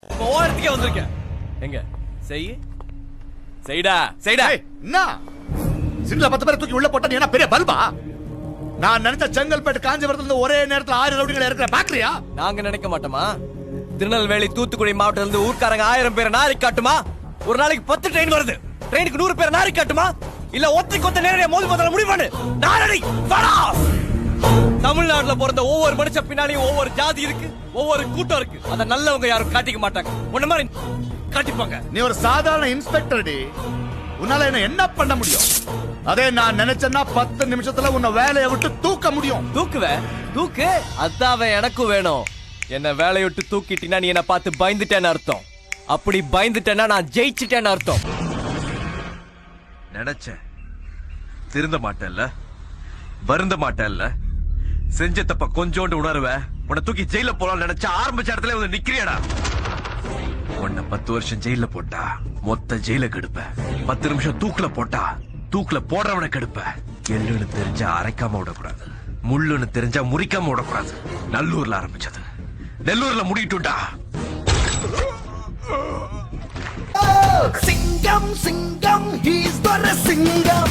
ஓரத்துக்கே வந்திருக்கேன். எங்க செய் செய்டா செய்டா. என்ன சின்ன 10 பேரை தூக்கி உள்ள போட்டா நீ என்ன பெரிய பல்பா? நான் நினைச்ச செங்கல்பேட்டு காஞ்சிபுரத்துல ஒரே நேரத்துல 1000 ரவுடிகளை இருக்கிற பாக்குறியா? நாங்க நினைக்க மாட்டோமா? திருநெல்வேலி தூத்துக்குடி மாவட்டத்துல இருந்து ஊர்க்காரங்க 1000 பேரை நாரி காட்டுமா? ஒரு நாளைக்கு 10 ட்ரெயின் வருது. ட்ரெயினுக்கு 100 பேரை நாரி காட்டுமா? இல்ல ஒத்தைக்கு ஒத்த நேரடியா மோதி முதல்ல முடிவு பண்ணு. நாரடி வாடா. தமிழ்நாட்டுல பிறந்த ஒவ்வொரு மனுஷ பின்னாடியும் ஒவ்வொரு ஜாதி இருக்கு, ஒவ்வொரு கூட்டம் இருக்கு. அத நல்லவங்க யாரும் காட்டிக்க மாட்டாங்க. உன்ன மாதிரி காட்டிப்பாங்க. நீ ஒரு சாதாரண இன்ஸ்பெக்டர் டி. உன்னால என்ன பண்ண முடியும்? அதே நான் நினைச்சேன்னா 10 நிமிஷத்துல உன்னை வேலையை விட்டு தூக்க முடியும். தூக்கு அதாவே எனக்கும் வேணும். என்ன வேலையை விட்டு தூக்கிட்டீங்கன்னா நீ என்ன பார்த்து பயந்துட்டேன்னு அர்த்தம். அப்படி பயந்துட்டேன்னா நான் ஜெயிச்சிட்டேன்னு அர்த்தம். நினைச்சேன் திருந்த மாட்டேன்ல, வருந்த மாட்டேன்ல, செஞ்ச தப்ப கொஞ்சோண்டு உணர்வ உன்னை தூக்கி ஜெயில போலாம் நினைச்ச ஆரம்பிச்ச இடத்துல வந்து நிக்கிறியடா. உன்னை 10 வருஷம் ஜெயில போட்டா மொத்த ஜெயில கெடுப்ப. 10 நிமிஷம் தூக்குல போட்டா தூக்குல போடுறவனை கெடுப்ப. எள்ளுன்னு தெரிஞ்சா அரைக்காம விடக்கூடாது, முள்ளுன்னு தெரிஞ்சா முறிக்காம விடக்கூடாது. நல்லூர்ல ஆரம்பிச்சது நெல்லூர்ல முடிட்டுடா. சிங்கம் சிங்கம் ஹீஸ் த சிங்கம்.